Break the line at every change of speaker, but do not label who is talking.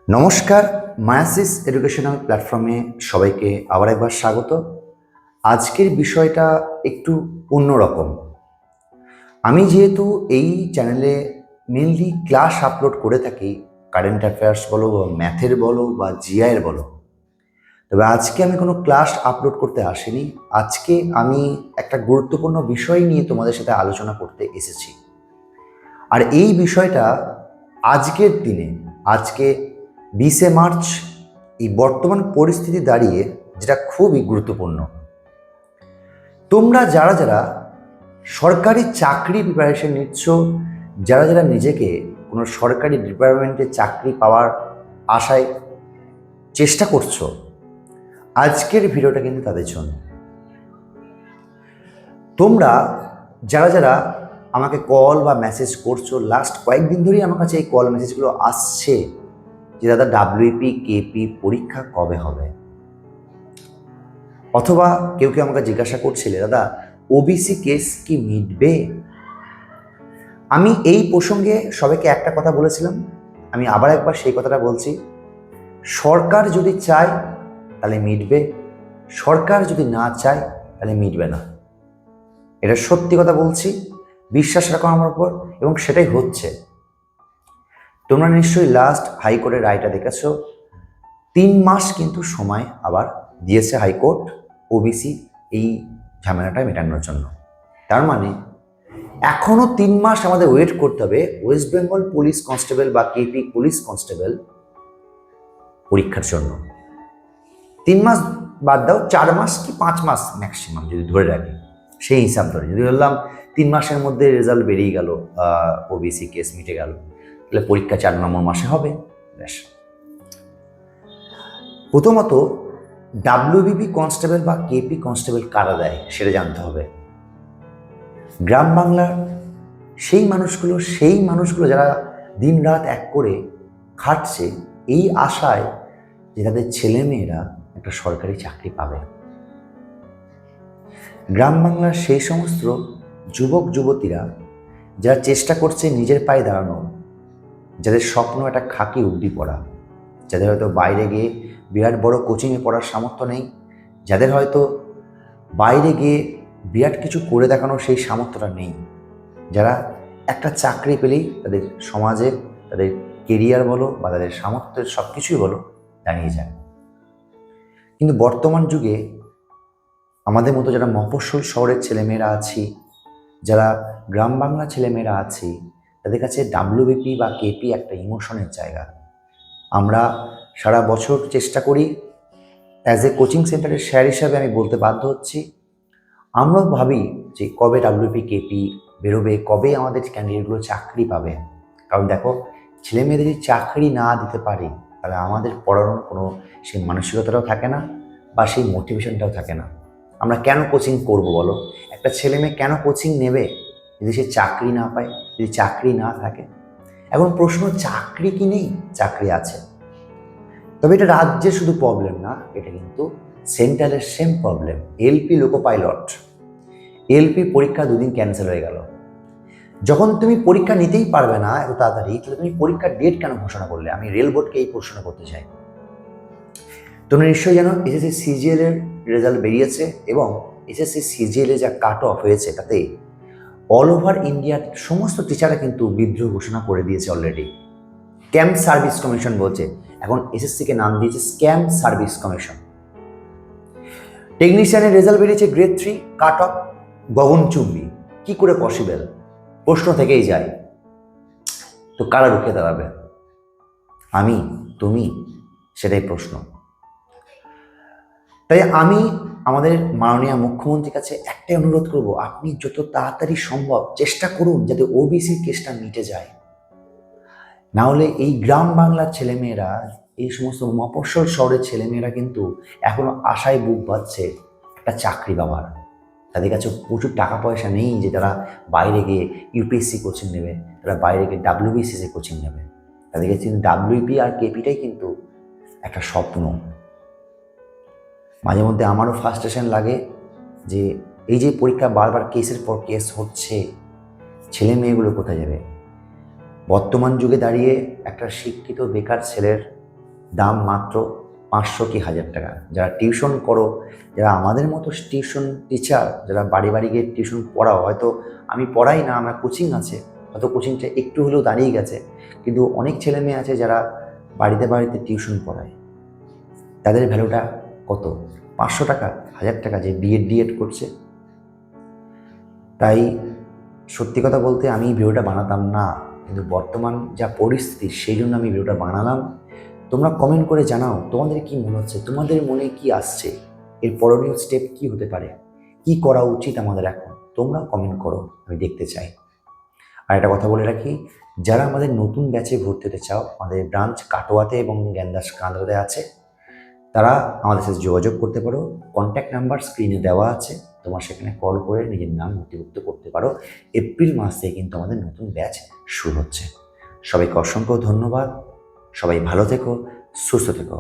নমস্কার, meiosis educational প্ল্যাটফর্মে সবাইকে আবার একবার স্বাগত। আজকের বিষয়টা একটু অন্যরকম। আমি যেহেতু এই চ্যানেলে মেনলি ক্লাস আপলোড করে থাকি, কারেন্ট অ্যাফেয়ার্স বলো বা ম্যাথের বলো বা জিআইয়ের বলো, তবে আজকে আমি কোনো ক্লাস আপলোড করতে আসিনি। আজকে আমি একটা গুরুত্বপূর্ণ বিষয় নিয়ে তোমাদের সাথে আলোচনা করতে এসেছি। আর এই বিষয়টা আজকের দিনে, আজকে 20শে মার্চ, এই বর্তমান পরিস্থিতি দাঁড়িয়ে যেটা খুবই গুরুত্বপূর্ণ। তোমরা যারা যারা সরকারি চাকরি প্রিপারেশন নিচ্ছ, যারা যারা নিজেকে কোনো সরকারি ডিপার্টমেন্টে চাকরি পাওয়ার আশায় চেষ্টা করছো, আজকের ভিডিওটা কিন্তু তাদের জন্য। তোমরা যারা যারা আমাকে কল বা মেসেজ করছো, লাস্ট কয়েকদিন ধরেই আমার কাছে এই কল মেসেজগুলো আসছে যে দাদা ডাব্লিউপি কেপি পরীক্ষা কবে হবে, অথবা কেউ কেউ আমাকে জিজ্ঞাসা করছিলে দাদা ওবিসি কেস কি মিটবে। আমি এই প্রসঙ্গে সবাইকে একটা কথা বলেছিলাম, আমি আবার একবার সেই কথাটা বলছি। সরকার যদি চায় তাহলে মিটবে, সরকার যদি না চায় তাহলে মিটবে না। এটা সত্যি কথা বলছি, বিশ্বাস রাখো আমার উপর, এবং সেটাই হচ্ছে। তোমরা নিশ্চয়ই লাস্ট হাইকোর্টের রায়টা দেখেছো। 3 মাস কিন্তু সময় আবার দিয়েছে হাইকোর্ট ওবিসি এই ঝামেলাটা মেটানোর জন্য। তার মানে এখনো 3 মাস আমাদের ওয়েট করতে হবে ওয়েস্ট বেঙ্গল পুলিশ কনস্টেবল বা কেপি পুলিশ কনস্টেবল পরীক্ষার জন্য। 3 মাস বাদ দাও, 4 মাস কি 5 মাস ম্যাক্সিমাম যদি ধরে রাখি, সেই হিসাব ধরে যদি ধরলাম 3 মাসের মধ্যে রেজাল্ট বেরিয়ে গেল, ওবিসি কেস মিটে গেল, তাহলে পরীক্ষা 4 নম্বর মাসে হবে। ব্যাস। প্রথমত ডাব্লিউবিপি কনস্টেবল বা কেপি কনস্টেবল কারা দেয় সেটা জানতে হবে। গ্রাম বাংলার সেই মানুষগুলো যারা দিন রাত এক করে খাটছে এই আশায় যে তাদের ছেলেমেয়েরা একটা সরকারি চাকরি পাবে। গ্রাম বাংলার সেই সমস্ত যুবক যুবতীরা যারা চেষ্টা করছে নিজের পায়ে দাঁড়ানো, যাদের স্বপ্ন একটা খাকি উড্ডি পড়া, যাদের হয়তো বাইরে গিয়ে বিরাট বড় কোচিংয়ে পড়ার সামর্থ্য নেই, যাদের হয়তো বাইরে গিয়ে বিরাট কিছু করে দেখানোর সেই সামর্থ্যটা নেই, যারা একটা চাকরি পেলেই তাদের সমাজে তাদের কেরিয়ার বলো বা তাদের সামর্থ্যের সব কিছুই বলো দাঁড়িয়ে যায়। কিন্তু বর্তমান যুগে আমাদের মতো যারা মফস্বল শহরের ছেলেমেয়েরা আছি, যারা গ্রাম বাংলা ছেলেমেয়েরা আছি, তাদের কাছে ডাব্লিউবিপি বা কেপি একটা ইমোশনের জায়গা। আমরা সারা বছর চেষ্টা করি, অ্যাজ এ কোচিং সেন্টারের স্যার হিসাবে আমি বলতে বাধ্য হচ্ছি, আমরাও ভাবি যে কবে ডাব্লিউপি কেপি বেরোবে, কবে আমাদের ক্যান্ডিডেটগুলো চাকরি পাবে। কারণ দেখো, ছেলে মেয়েদের যদি চাকরি না দিতে পারি তাহলে আমাদের পড়ানোর কোনো সেই মানসিকতাটাও থাকে না বা সেই মোটিভেশনটাও থাকে না। আমরা কেন কোচিং করব বলো? একটা ছেলে মেয়ে কেন কোচিং নেবে যদি সে চাকরি না পায়, যদি চাকরি না থাকে? এখন প্রশ্ন, চাকরি কি নেই? চাকরি আছে। তবে এটা রাজ্যের শুধু প্রবলেম না, এটা কিন্তু সেন্ট্রালের same problem. LP loco pilot, LP পরীক্ষা 2 দিন ক্যান্সেল হয়ে গেল। যখন তুমি পরীক্ষা নিতেই পারবে না এত তাড়াতাড়ি, তাহলে তুমি পরীক্ষার ডেট কেন ঘোষণা করলে? আমি রেল বোর্ডকে এই প্রশ্ন করতে চাই। তোমরা নিশ্চয়ই জানো এসএসসি সিজিএল এর রেজাল্ট বেরিয়েছে, এবং এসএসসি সিজিএল এ যা কাট অফ হয়েছে তাতে অল ওভার ইন্ডিয়ার সমস্ত টিচাররা কিন্তু বিদ্রোহ ঘোষণা করে দিয়েছে অলরেডি। ক্যাম্প সার্ভিস কমিশন বলছে, এখন এসএসসিকে নাম দিয়েছে স্ক্যাম সার্ভিস কমিশন। টেকনিশিয়ানের রেজাল্ট বেরিয়েছে গ্রেড 3, কাট অফ গগনচুম্বী। কি করে পসিবল? প্রশ্ন থেকেই যায়। তো কারা রুখে দাঁড়াবে? আমি, তুমি? সেটাই প্রশ্ন। তাই আমি আমাদের মাননীয় মুখ্যমন্ত্রীর কাছে একটাই অনুরোধ করব, আপনি যত তাড়াতাড়ি সম্ভব চেষ্টা করুন যাতে ওবিসি কেসটা মিটে যায়। না হলে এই গ্রাম বাংলার ছেলেমেয়েরা, এই সমস্ত মফস্বল শহরের ছেলেমেয়েরা কিন্তু এখনো আশায় বুক বাঁধছে একটা চাকরি পাওয়ার। তাদের কাছে প্রচুর টাকা পয়সা নেই যে তারা বাইরে গিয়ে ইউপিএসসি কোচিং নেবে, তারা বাইরে গিয়ে ডাব্লিউবিসিসি কোচিং নেবে। তাদের কাছে কিন্তু ডাব্লিউপি আর কেপিটাই কিন্তু একটা স্বপ্ন। মাঝে মধ্যে আমারও ফ্রাস্ট্রেশন লাগে যে এই যে পরীক্ষা বারবার কেসের পর কেস হচ্ছে, ছেলে মেয়েগুলো কোথায় যাবে? বর্তমান যুগে দাঁড়িয়ে একটা শিক্ষিত বেকার ছেলের দাম মাত্র 500 কি 1000 টাকা। যারা টিউশন করো, যারা আমাদের মতো টিউশন টিচার, যারা বাড়ি বাড়ি গিয়ে টিউশন পড়াও, হয়তো আমি পড়াই না, আমার কোচিং আছে, হয়তো কোচিংটা একটু হলেও দাঁড়িয়ে গেছে, কিন্তু অনেক ছেলে মেয়ে আছে যারা বাড়িতে বাড়িতে টিউশন পড়ায়। তাদের ভ্যালুটা কত? 500 টাকা, 1000 টাকা, যে ডিএড করছে। তাই সত্যি কথা বলতে আমি ভিডিওটা বানাতাম না, কিন্তু বর্তমান যা পরিস্থিতি সেই জন্য আমি ভিডিওটা বানালাম। তোমরা কমেন্ট করে জানাও তোমাদের কি মনে হচ্ছে, তোমাদের মনে কি আসছে, এর পরনীয় স্টেপ কি হতে পারে, কি করা উচিত আমাদের এখন। তোমরা কমেন্ট করো, আমি দেখতে চাই। আর একটা কথা বলে রাখি, যারা আমাদের নতুন ব্যাচে ভর্তি হতে চাও, আমাদের ব্রাঞ্চ কাটোয়াতে এবং জ্ঞানদাস কাঁদরাতে আছে, তারা আমাদের সাথে যোগাযোগ করতে পারো। কন্ট্যাক্ট নাম্বার স্ক্রিনে দেওয়া আছে, তোমার সেখানে কল করে নিজের নাম নথিভুক্ত করতে পারো। এপ্রিল মাস থেকে কিন্তু আমাদের নতুন ব্যাচ শুরু হচ্ছে। সবাইকে অসংখ্য ধন্যবাদ। সবাই ভালো থেকো, সুস্থ থেকো।